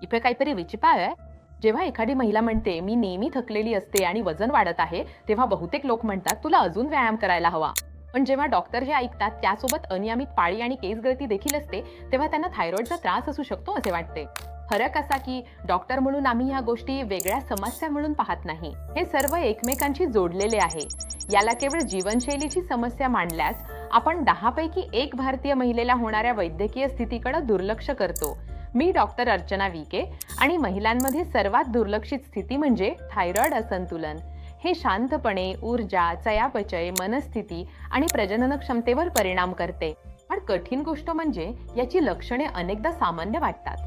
इथे काहीतरी विचित्र आहे. जेव्हा एखादी महिला म्हणते मी नेहमी थकलेली असते आणि वजन वाढत आहे, तेव्हा बहुतेक लोक म्हणतात तुला अजून व्यायाम करायला हवा. पण जेव्हा डॉक्टर हे ऐकतात त्यासोबत अनियमित पाळी आणि केस गळती देखील असते, तेव्हा त्यांना थायरॉइडचा त्रास असू शकतो असे वाटते. फरक असा की डॉक्टर म्हणून आम्ही ह्या गोष्टी वेगळ्या समस्या म्हणून पाहत नाही. हे सर्व एकमेकांशी जोडलेले आहे. याला केवळ जीवनशैलीची समस्या मानल्यास आपण 10 पैकी 1 भारतीय महिलेला होणाऱ्या वैद्यकीय स्थितीकडे दुर्लक्ष करतो. मी डॉक्टर अर्चना विके आणि महिलांमध्ये सर्वात दुर्लक्षित स्थिती म्हणजे थायरॉइड असंतुलन. हे शांतपणे ऊर्जा, चयापचय, मनस्थिती आणि प्रजनन क्षमतेवर परिणाम करते. पण कठीण गोष्ट म्हणजे याची लक्षणे अनेकदा सामान्य वाटतात.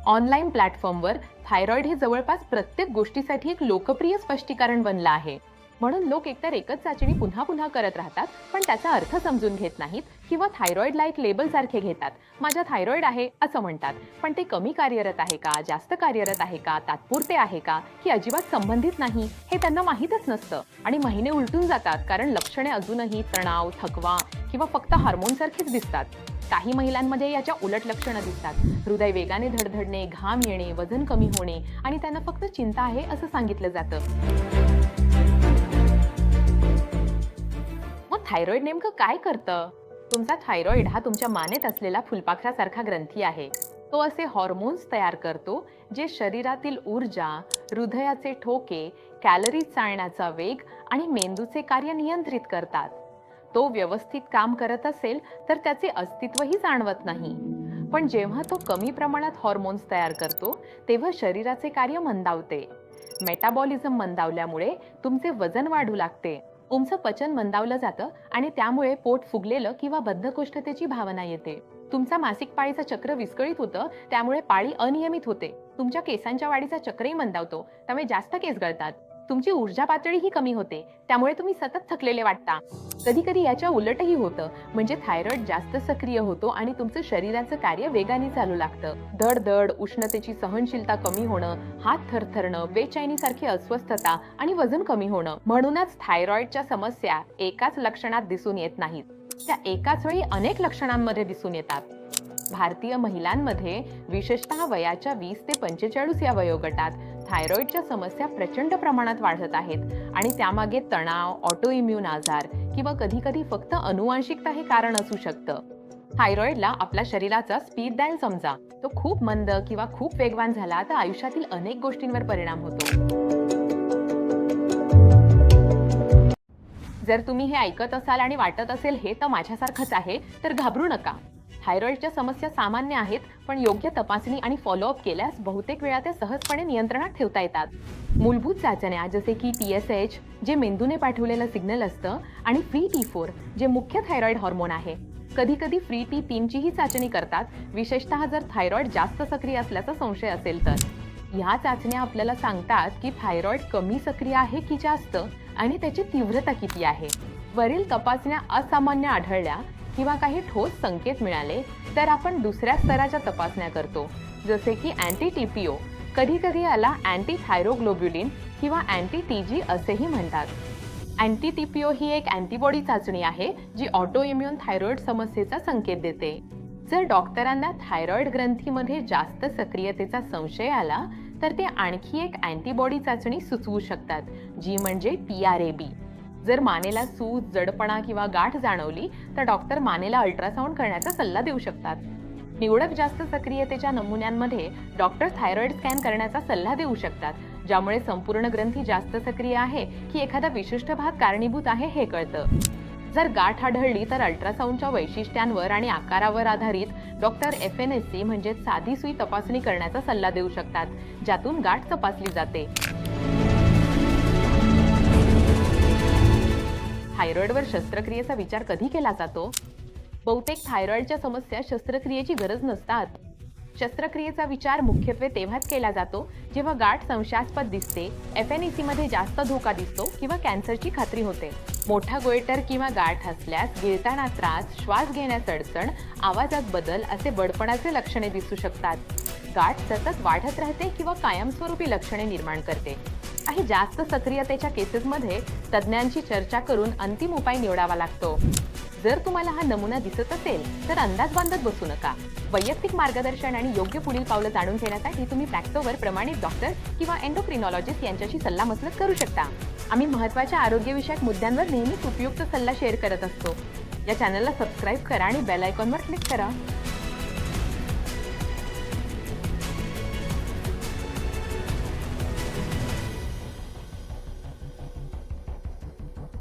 ऑनलाईन प्लॅटफॉर्मवर थायरॉइड हे जवळपास प्रत्येक गोष्टीसाठी एक लोकप्रिय स्पष्टीकरण बनलं आहे. म्हणून लोक एकतर एकच चाचणी पुन्हा पुन्हा करत राहतात, पण त्याचा अर्थ समजून घेत नाहीत किंवा थायरॉइडला एक लेबल सारखे घेतात. माझा थायरॉइड आहे असं म्हणतात, पण ते कमी कार्यरत आहे का, जास्त कार्यरत आहे का, तात्पुरते आहे का, की अजिबात संबंधित नाही हे त्यांना माहीतच नसतं. आणि महिने उलटून जातात कारण लक्षणे अजूनही तणाव, थकवा किंवा फक्त हार्मोनसारखेच दिसतात. काही महिलांमध्ये याच्या उलट लक्षणं दिसतात. हृदय वेगाने धडधडणे, घाम येणे, वजन कमी होणे आणि त्यांना फक्त चिंता आहे असं सांगितलं जातं. मग थायरॉइड नेमकं काय करतं? तुमचा थायरॉइड हा तुमच्या मानेत असलेला फुलपाखरासारखा ग्रंथी आहे. तो असे हॉर्मोन्स तयार करतो जे शरीरातील ऊर्जा, हृदयाचे ठोके, कॅलरीज चालण्याचा वेग आणि मेंदूचे कार्य नियंत्रित करतात. तो व्यवस्थित काम करत असेल तर त्याचे अस्तित्वही जाणवत नाही. पण जेव्हा तो कमी प्रमाणात हॉर्मोन्स तयार करतो तेव्हा शरीराचे कार्य मंदावते. मेटाबॉलिझम मंदावल्यामुळे तुमचे वजन वाढू लागते, तुमचं पचन मंदावलं जातं आणि त्यामुळे पोट फुगलेलं किंवा बद्धकोष्ठतेची भावना येते. तुमचा मासिक पाळीचं चक्र विस्कळीत होतं, त्यामुळे पाळी अनियमित होते. तुमच्या केसांच्या वाढीचा चक्रही मंदावतो, त्यामुळे जास्त केस गळतात. तुमची ऊर्जा पातळीही कमी होते, त्यामुळे तुम्ही सतत थकलेले वाटता. कधी कधी याच्या उलटही होतं, म्हणजे थायरॉइड जास्त सक्रिय होतो आणि तुमचं शरीराचं कार्य वेगाने चालू लागतं. धडधड, उष्णतेची सहनशीलता कमी होणं, हात थरथरणं, बेचैनीसारखी अस्वस्थता आणि वजन कमी होणं. म्हणूनच थायरॉइडच्या समस्या एकाच लक्षणात दिसून येत नाहीत, त्या एकाच वेळी अनेक लक्षणांमध्ये दिसून येतात. भारतीय महिलांमध्ये विशेषतः वयाच्या 20 ते 45 या वयोगटात थायरॉइडच्या समस्या प्रचंड प्रमाणात वाढत आहेत आणि त्यामागे तणाव, ऑटोइम्यून आजार किंवा कधीकधी फक्त अनुवांशिकता हे कारण असू शकतं. थायरॉइडला आपल्या शरीराचा स्पीड डायल समजा. तो खूप मंद किंवा खूप वेगवान झाला तर आयुष्यातील अनेक गोष्टींवर परिणाम होतो. जर तुम्ही हे ऐकत असाल आणि वाटत असेल हे तर माझ्यासारखंच आहे, तर घाबरू नका. थायरॉइडच्या समस्या सामान्य आहेत, पण योग्य तपासणी आणि फॉलोअप केल्यास बहुतेक वेळा त्या सहजपणे नियंत्रणात ठेवता येतात. मूलभूत चाचण्या जसे की TSH जे मेंदूने पाठवलेलं सिग्नल असतं आणि फ्री T4 जे मुख्य थायरॉइड हॉर्मोन आहे. कधी कधी फ्री T3 चीही चाचणी करतात, विशेषतः जर थायरॉइड जास्त सक्रिय असल्याचा संशय असेल तर. ह्या चाचण्या आपल्याला सांगतात की थायरॉइड कमी सक्रिय आहे की जास्त आणि त्याची तीव्रता किती आहे. वरील तपासण्या असामान्य आढळल्या किंवा काही ठोस संकेत मिळाले तर आपण दुसऱ्या स्तराच्या तपासण्या करतो, जसे की अँटी TPO. कधी कधी याला अँटी थायरोग्लोब्युलिन किंवा अँटी TG असेही म्हणतात. अँटी TPO ही एक अँटीबॉडी चाचणी आहे जी ऑटोइम्यून थायरॉइड समस्येचा संकेत देते. जर डॉक्टरांना थायरॉइड ग्रंथीमध्ये जास्त सक्रियतेचा संशय आला तर ते आणखी एक अँटीबॉडी चाचणी सुचवू शकतात, जी म्हणजे TRAB. जर मानेला सूज, जडपणा किंवा गाठ जाणवली तर डॉक्टर मानेला अल्ट्रासाऊंड करण्याचा सल्ला देऊ शकतात. निवडक जास्त सक्रियतेच्या नमुन्यांमध्ये डॉक्टर थायरॉइड स्कॅन करण्याचा सल्ला देऊ शकतात, ज्यामुळे संपूर्ण ग्रंथी जास्त सक्रिय आहे की एखादा विशिष्ट भाग कारणीभूत आहे हे कळतं. जर गाठ आढळली तर अल्ट्रासाऊंडच्या वैशिष्ट्यांवर आणि आकारावर आधारित डॉक्टर FNSC म्हणजे साधी सुई तपासणी करण्याचा सल्ला देऊ शकतात, ज्यातून गाठ तपासली जाते. थायरॉइडवर शस्त्रक्रियेचा विचार कधी केला जातो? बहुतेक थायरॉइडच्या समस्या शस्त्रक्रियेची गरज नसतात. शस्त्रक्रियेचा विचार मुख्यत्वे तेव्हाच केला जातो जेव्हा गाठ संशयास्पद दिसते, FNEC मध्ये जास्त धोका दिसतो किंवा कॅन्सरची खात्री होते. मोठा गोइटर किंवा गाठ असल्यास गिळताना त्रास, श्वास घेण्यास अडचण, आवाजात बदल असे बडपणाचे लक्षणे दिसू शकतात. गाठ सतत वाढत राहते किंवा कायमस्वरूपी लक्षणे निर्माण करते. काही जास्त सक्रियतेच्या केसेसमध्ये तज्ज्ञांची चर्चा करून अंतिम उपाय निवडावा लागतो. जर तुम्हाला हा नमुना दिसत असेल तर अंदाज बांधत बसू नका. वैयक्तिक मार्गदर्शन आणि योग्य पुढील पावलं जाणून घेण्यासाठी तुम्ही प्रॅक्टोवर प्रमाणित डॉक्टर किंवा एंडोक्रिनॉलॉजिस्ट यांच्याशी सल्लामसलत करू शकता. आम्ही महत्त्वाच्या आरोग्यविषयक मुद्द्यांवर नेहमीच उपयुक्त सल्ला शेअर करत असतो. या चॅनलला सबस्क्राईब करा आणि बेल आयकॉनवर क्लिक करा.